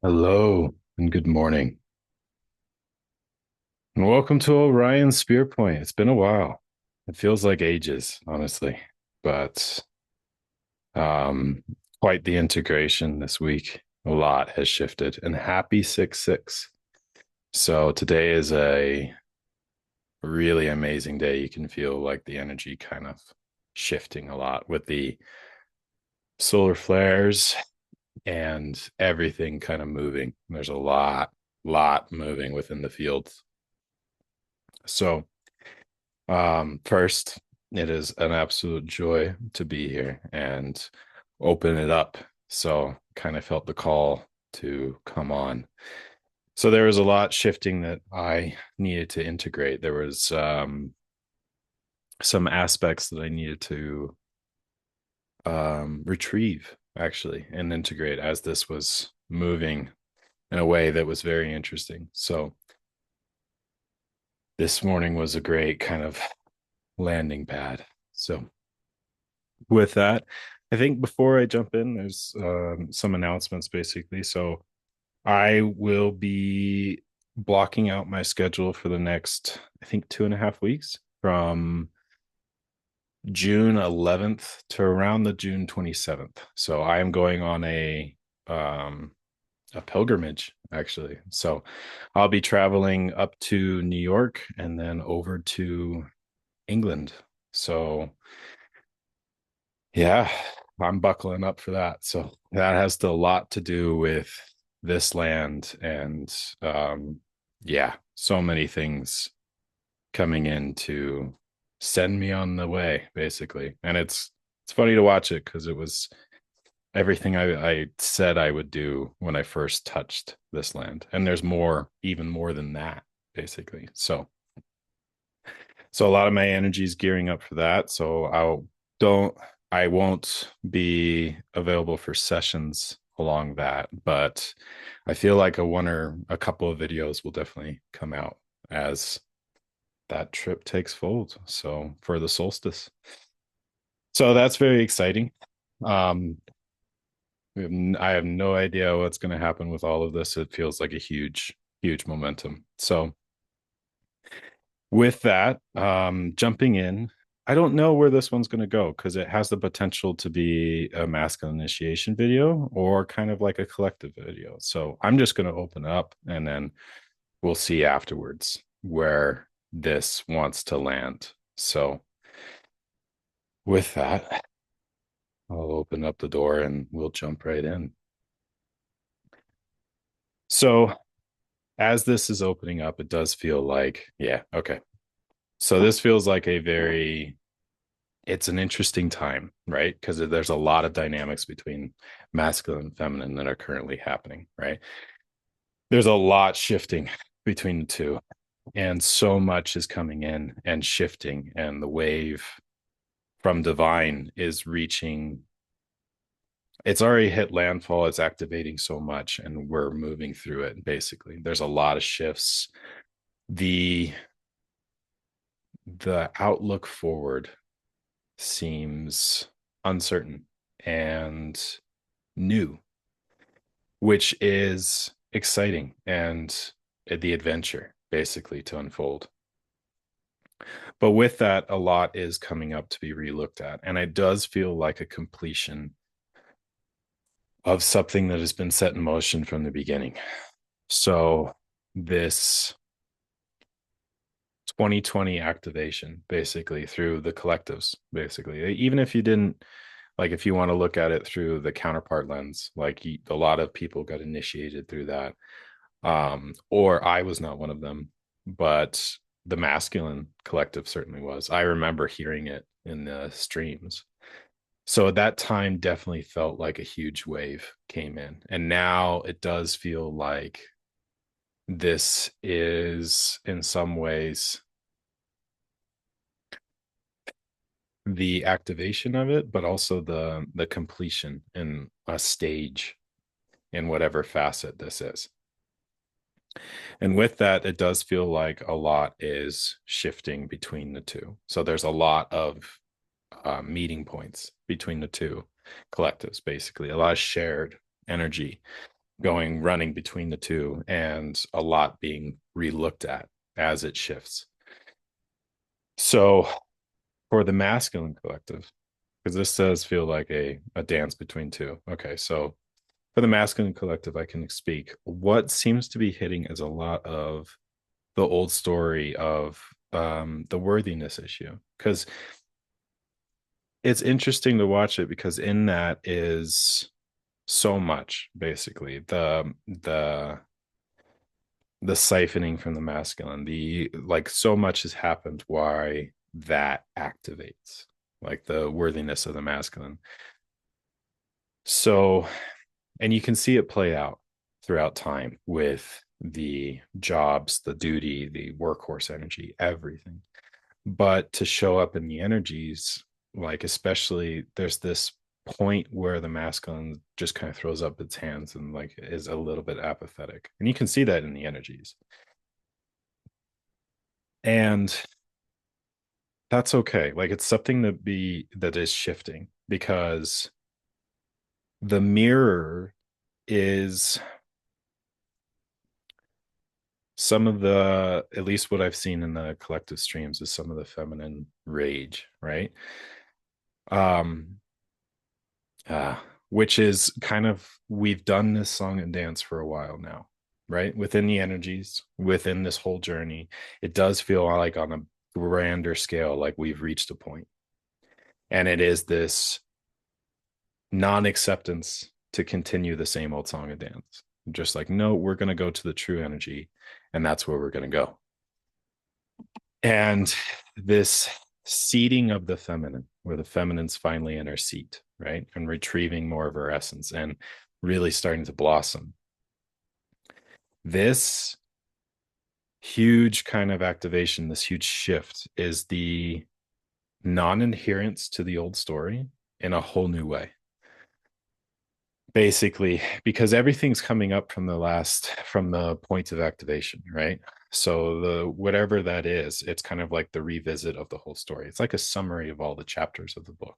Hello and good morning. And welcome to Orion's Spear Point. It's been a while. It feels like ages, honestly, but um quite the integration this week. A lot has shifted and happy 6/6. So today is a really amazing day. You can feel like the energy kind of shifting a lot with the solar flares and everything kind of moving. There's a lot moving within the field. So first, it is an absolute joy to be here and open it up. So, kind of felt the call to come on. So, there was a lot shifting that I needed to integrate. There was some aspects that I needed to retrieve actually and integrate as this was moving in a way that was very interesting. So, this morning was a great kind of landing pad. So, with that, I think before I jump in, there's some announcements basically. So I will be blocking out my schedule for the next, I think, 2.5 weeks from June 11th to around the June 27th. So I am going on um, a pilgrimage actually. So I'll be traveling up to New York and then over to England. So yeah, I'm buckling up for that. So that has a lot to do with this land and yeah, so many things coming in to send me on the way, basically. And it's funny to watch it because it was everything I said I would do when I first touched this land. And there's more, even more than that, basically. So a lot of my energy is gearing up for that. So don't I won't be available for sessions along that, but I feel like a one or a couple of videos will definitely come out as that trip takes fold. So for the solstice. So that's very exciting. Um, I have no idea what's going to happen with all of this. It feels like a huge momentum. So with that, jumping in, I don't know where this one's going to go because it has the potential to be a masculine initiation video or kind of like a collective video. So I'm just going to open up and then we'll see afterwards where this wants to land. So with that, I'll open up the door and we'll jump right in. So as this is opening up, it does feel like, yeah, okay. So this feels like it's an interesting time, right? Because there's a lot of dynamics between masculine and feminine that are currently happening, right? There's a lot shifting between the two, and so much is coming in and shifting, and the wave from divine is reaching. It's already hit landfall. It's activating so much, and we're moving through it. Basically, there's a lot of shifts. The the outlook forward seems uncertain and new, which is exciting and the adventure basically to unfold. But with that, a lot is coming up to be relooked at. And it does feel like a completion of something that has been set in motion from the beginning. So, this 2020 activation, basically, through the collectives, basically, even if you didn't like if you want to look at it through the counterpart lens, like a lot of people got initiated through that, or I was not one of them, but the masculine collective certainly was. I remember hearing it in the streams. So at that time definitely felt like a huge wave came in, and now it does feel like this is in some ways the activation of it, but also the completion in a stage in whatever facet this is. And with that, it does feel like a lot is shifting between the two. So there's a lot of meeting points between the two collectives, basically, a lot of shared energy going running between the two, and a lot being relooked at as it shifts. So for the masculine collective, because this does feel like a dance between two. Okay, so for the masculine collective, I can speak. What seems to be hitting is a lot of the old story of the worthiness issue, because it's interesting to watch it, because in that is so much, basically the siphoning from the masculine, the like, so much has happened why that activates like the worthiness of the masculine. So, and you can see it play out throughout time with the jobs, the duty, the workhorse energy, everything. But to show up in the energies, like, especially there's this point where the masculine just kind of throws up its hands and like is a little bit apathetic. And you can see that in the energies. And that's okay. Like, it's something that is shifting, because the mirror is some of the, at least what I've seen in the collective streams, is some of the feminine rage, right? Um, uh, which is kind of, we've done this song and dance for a while now, right? Within the energies, within this whole journey, it does feel like on a grander scale, like we've reached a point. And it is this non-acceptance to continue the same old song and dance. Just like, no, we're going to go to the true energy, and that's where we're going to go. And this seating of the feminine, where the feminine's finally in her seat, right? And retrieving more of her essence and really starting to blossom. This huge kind of activation, this huge shift, is the non-adherence to the old story in a whole new way. Basically, because everything's coming up from the point of activation, right? So the whatever that is, it's kind of like the revisit of the whole story. It's like a summary of all the chapters of the book,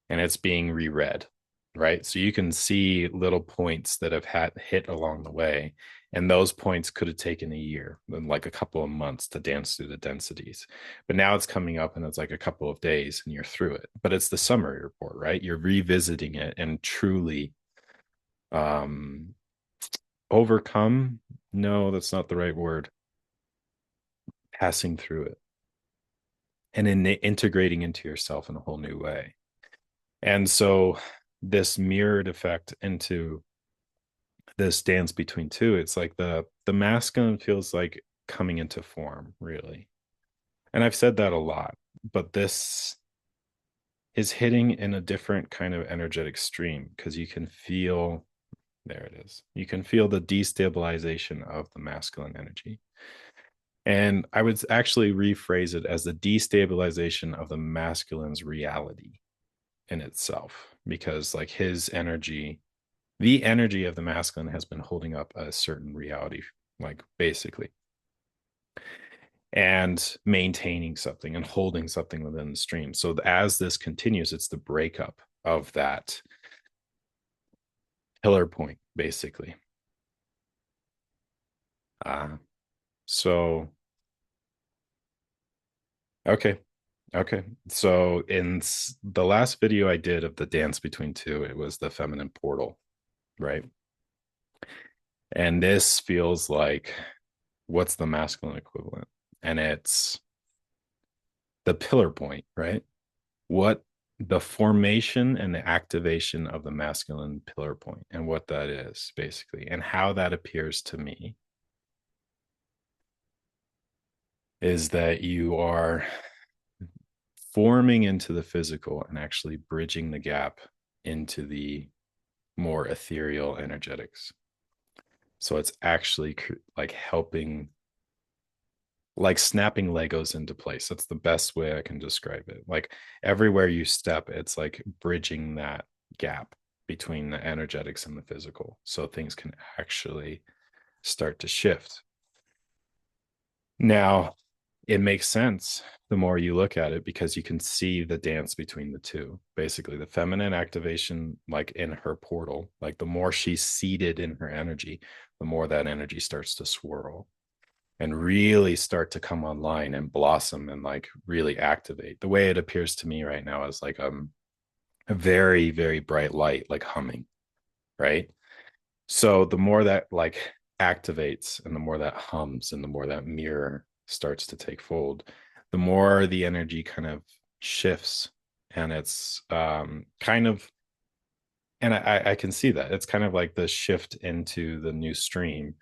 and it's being reread, right? So you can see little points that have had hit along the way, and those points could have taken a year and like a couple of months to dance through the densities, but now it's coming up and it's like a couple of days and you're through it. But it's the summary report, right? You're revisiting it and truly um overcome, no, that's not the right word, passing through it and integrating into yourself in a whole new way. And so this mirrored effect into this dance between two, it's like the masculine feels like coming into form, really. And I've said that a lot, but this is hitting in a different kind of energetic stream, because you can feel, there it is, you can feel the destabilization of the masculine energy. And I would actually rephrase it as the destabilization of the masculine's reality in itself, because like his energy, the energy of the masculine has been holding up a certain reality, like, basically, and maintaining something and holding something within the stream. So as this continues, it's the breakup of that pillar point, basically. Uh, so, okay. Okay. So in the last video I did of the dance between two, it was the feminine portal, right? And this feels like, what's the masculine equivalent? And it's the pillar point, right? What the formation and the activation of the masculine pillar point, and what that is, basically, and how that appears to me is that you are forming into the physical and actually bridging the gap into the more ethereal energetics. So it's actually like helping, like snapping Legos into place. That's the best way I can describe it. Like, everywhere you step, it's like bridging that gap between the energetics and the physical, so things can actually start to shift. Now, It makes sense the more you look at it because you can see the dance between the two. Basically, the feminine activation, like in her portal, like the more she's seated in her energy, the more that energy starts to swirl and really start to come online and blossom and like really activate. The way it appears to me right now is like a very, very bright light, like humming, right? So the more that like activates and the more that hums and the more that mirror starts to take fold, the more the energy kind of shifts. And it's kind of, and I can see that it's kind of like the shift into the new stream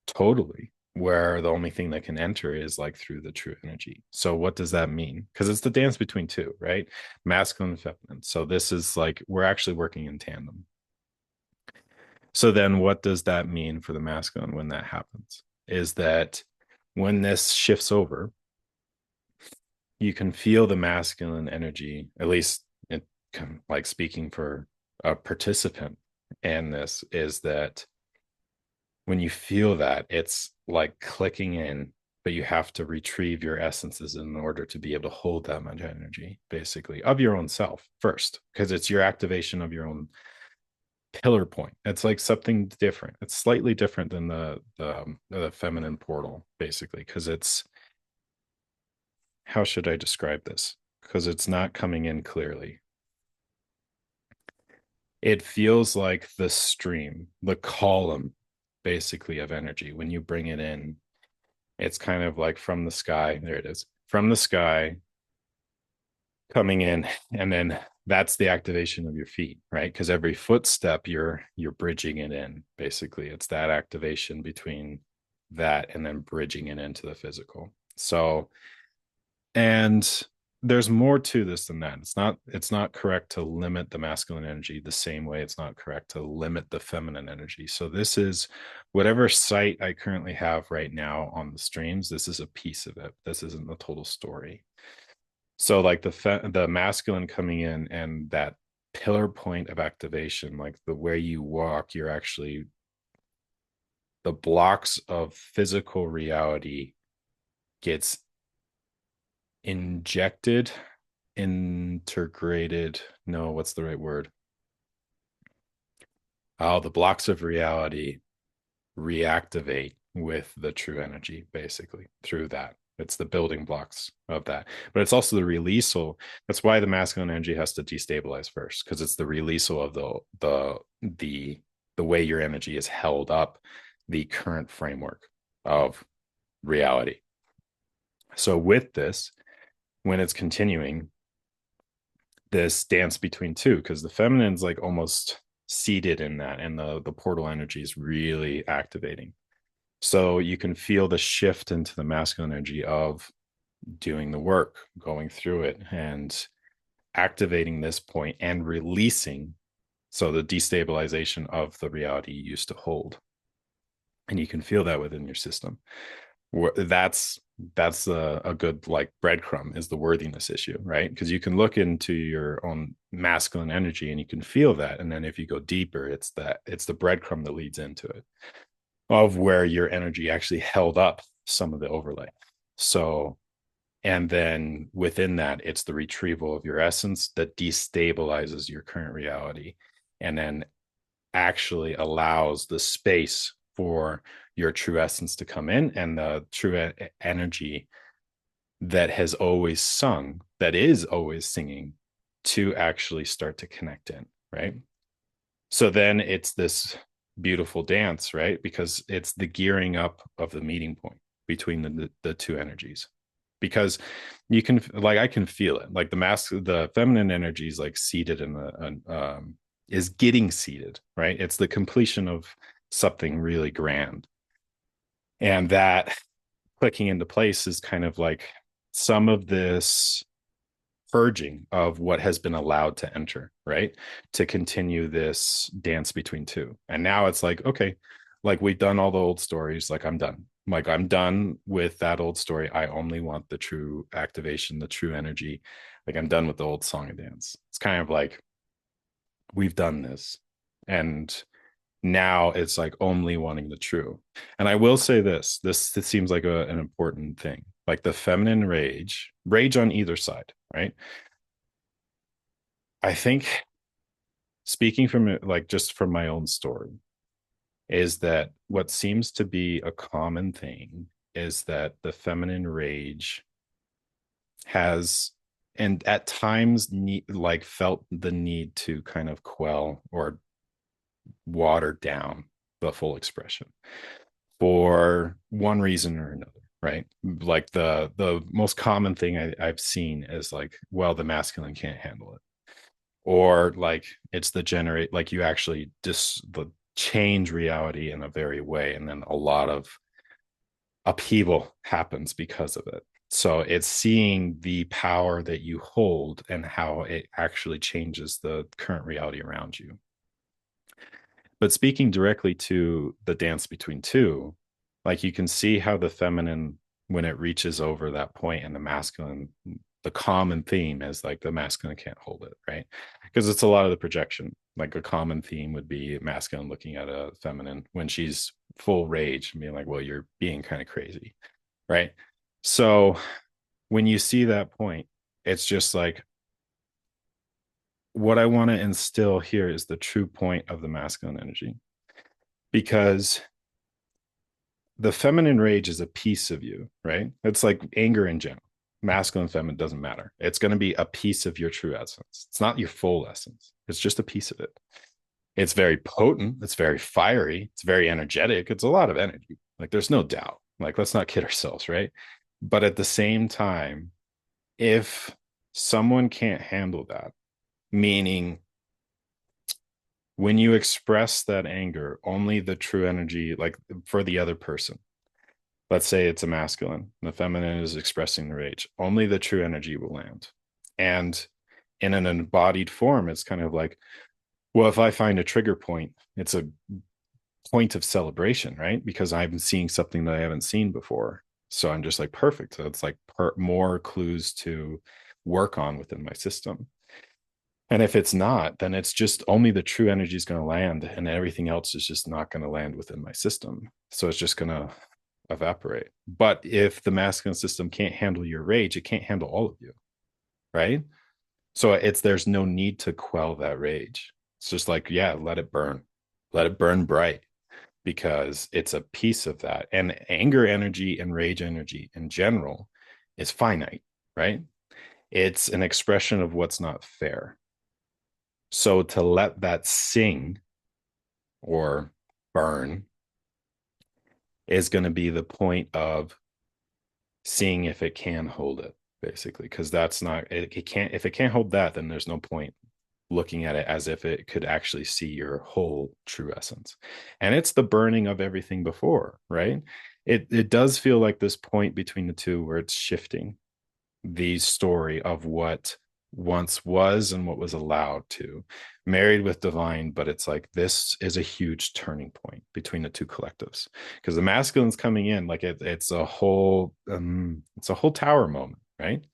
totally, where the only thing that can enter is like through the true energy. So what does that mean? Because it's the dance between two, right? Masculine and feminine. So this is like we're actually working in tandem. So then what does that mean for the masculine when that happens? Is that when this shifts over, you can feel the masculine energy, at least it, like speaking for a participant in this, is that when you feel that, it's like clicking in, but you have to retrieve your essences in order to be able to hold that much energy, basically, of your own self first, because it's your activation of your own pillar point. It's like something different. It's slightly different than the feminine portal, basically, because it's how should I describe this? Because it's not coming in clearly. It feels like the stream, the column, basically, of energy. When you bring it in, it's kind of like from the sky. There it is. From the sky coming in, and then that's the activation of your feet, right? Because every footstep you're bridging it in. Basically, it's that activation between that and then bridging it into the physical. So, and there's more to this than that. It's not correct to limit the masculine energy the same way it's not correct to limit the feminine energy. So this is whatever site I currently have right now on the streams, this is a piece of it. This isn't the total story. So like the masculine coming in and that pillar point of activation, like the way you walk, you're actually the blocks of physical reality gets injected, integrated. No, what's the right word? Oh, the blocks of reality reactivate with the true energy, basically, through that. It's the building blocks of that. But it's also the releasal. That's why the masculine energy has to destabilize first, because it's the releasal of the way your energy is held up, the current framework of reality. So with this, when it's continuing, this dance between two, because the feminine's like almost seated in that, and the portal energy is really activating. So you can feel the shift into the masculine energy of doing the work, going through it, and activating this point and releasing. So the destabilization of the reality you used to hold. And you can feel that within your system. That's a good like breadcrumb is the worthiness issue, right? Because you can look into your own masculine energy and you can feel that. And then if you go deeper, it's the breadcrumb that leads into it of where your energy actually held up some of the overlay. So, and then within that, it's the retrieval of your essence that destabilizes your current reality and then actually allows the space for your true essence to come in and the true energy that has always sung, that is always singing, to actually start to connect in, right? So then it's this beautiful dance, right? Because it's the gearing up of the meeting point between the two energies. Because you can like I can feel it. Like the feminine energy is like seated in is getting seated, right? It's the completion of something really grand. And that clicking into place is kind of like some of this purging of what has been allowed to enter, right? To continue this dance between two. And now it's like, okay, like we've done all the old stories, like I'm done. Like I'm done with that old story. I only want the true activation, the true energy. Like I'm done with the old song and dance. It's kind of like we've done this. And now it's like only wanting the true. And I will say this seems like an important thing. like the feminine rage on either side, right? I think speaking from like just from my own story is that what seems to be a common thing is that the feminine rage has and at times like felt the need to kind of quell or water down the full expression for one reason or another, right? Like the most common thing I've seen is like, well, the masculine can't handle it, or like it's the generate like you actually just the change reality in a very way, and then a lot of upheaval happens because of it. So it's seeing the power that you hold and how it actually changes the current reality around you. But speaking directly to the dance between two, like you can see how the feminine, when it reaches over that point, and the masculine, the common theme is like the masculine can't hold it, right? Because it's a lot of the projection. Like a common theme would be masculine looking at a feminine when she's full rage and being like, well, you're being kind of crazy, right? So when you see that point, it's just like, what I want to instill here is the true point of the masculine energy, because the feminine rage is a piece of you, right? It's like anger in general. Masculine, feminine doesn't matter. It's going to be a piece of your true essence. It's not your full essence. It's just a piece of it. It's very potent. It's very fiery. It's very energetic. It's a lot of energy. Like there's no doubt. Like let's not kid ourselves, right? But at the same time, if someone can't handle that, meaning when you express that anger, only the true energy, like for the other person, let's say it's a masculine, the feminine is expressing the rage, only the true energy will land. And in an embodied form, it's kind of like, well, if I find a trigger point, it's a point of celebration, right? Because I'm seeing something that I haven't seen before. So I'm just like, perfect. So it's like more clues to work on within my system. And if it's not, then it's just only the true energy is going to land, and everything else is just not going to land within my system. So it's just going to evaporate. But if the masculine system can't handle your rage, it can't handle all of you, right? So it's there's no need to quell that rage. It's just like, yeah, let it burn bright, because it's a piece of that. And anger energy and rage energy in general is finite, right? It's an expression of what's not fair. So to let that sing or burn is going to be the point of seeing if it can hold it, basically, because that's not it can't if it can't hold that, then there's no point looking at it as if it could actually see your whole true essence. And it's the burning of everything before, right? It does feel like this point between the two where it's shifting the story of what once was and what was allowed to married with divine. But it's like this is a huge turning point between the two collectives, because the masculine's coming in like it's a whole tower moment, right?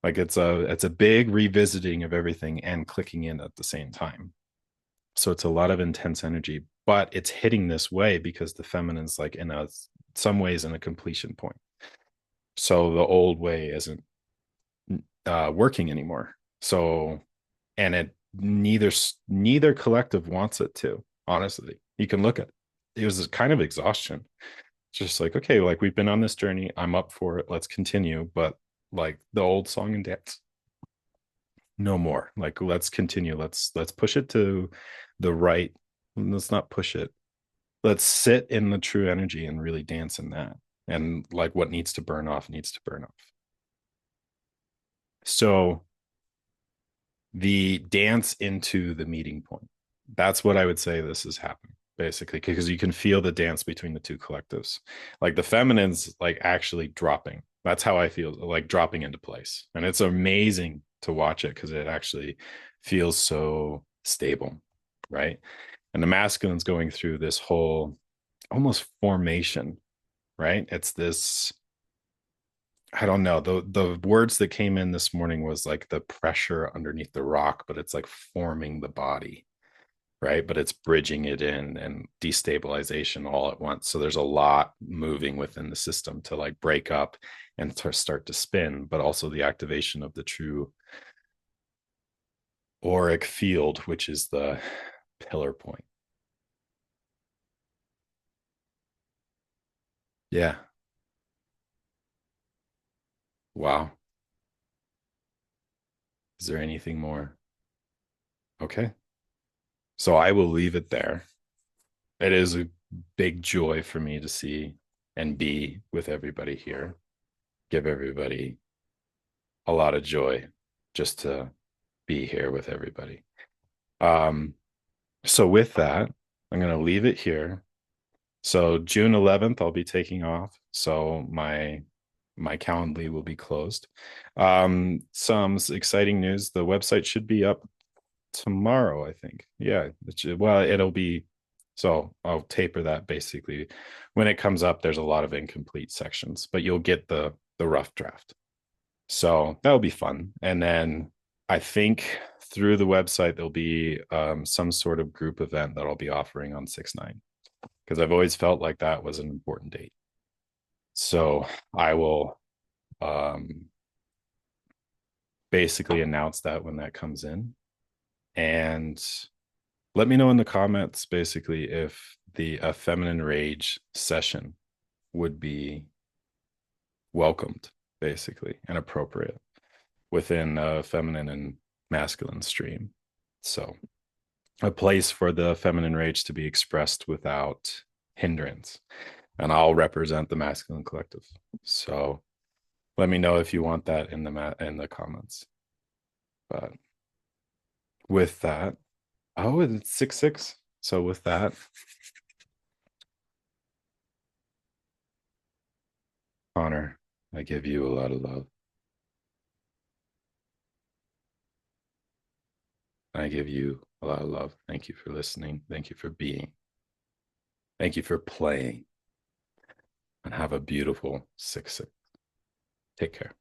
Like it's a big revisiting of everything and clicking in at the same time. So it's a lot of intense energy, but it's hitting this way because the feminine's like in a some ways in a completion point. So the old way isn't working anymore. So, and it neither collective wants it to. Honestly, you can look at it. It was kind of exhaustion. It's just like, okay, like we've been on this journey. I'm up for it. Let's continue. But like the old song and dance, no more. Like let's continue. Let's push it to the right. Let's not push it. Let's sit in the true energy and really dance in that. And like what needs to burn off needs to burn off. So the dance into the meeting point. That's what I would say this is happening, basically, because you can feel the dance between the two collectives. Like the feminine's like actually dropping. That's how I feel, like dropping into place. And it's amazing to watch it because it actually feels so stable, right? And the masculine's going through this whole almost formation, right? It's this, I don't know. The words that came in this morning was like the pressure underneath the rock, but it's like forming the body, right? But it's bridging it in and destabilization all at once. So there's a lot moving within the system to like break up and to start to spin, but also the activation of the true auric field, which is the pillar point. Yeah. Wow. Is there anything more? Okay. So I will leave it there. It is a big joy for me to see and be with everybody here. Give everybody a lot of joy just to be here with everybody. Um, so with that, I'm going to leave it here. So June 11th, I'll be taking off. So my Calendly will be closed. Some exciting news. The website should be up tomorrow, I think. Yeah. Well, it'll be, so I'll taper that basically. When it comes up, there's a lot of incomplete sections, but you'll get the rough draft. So that'll be fun. And then I think through the website, there'll be some sort of group event that I'll be offering on 6/9 because I've always felt like that was an important date. So I will um, basically announce that when that comes in. And let me know in the comments basically if the feminine rage session would be welcomed, basically, and appropriate within a feminine and masculine stream. So, a place for the feminine rage to be expressed without hindrance. And I'll represent the masculine collective. So, let me know if you want that in the comments. But with that, oh, it's 6/6. So with that, Connor, I give you a lot of love. I give you a lot of love. Thank you for listening. Thank you for being. Thank you for playing. And have a beautiful 6/6. Take care.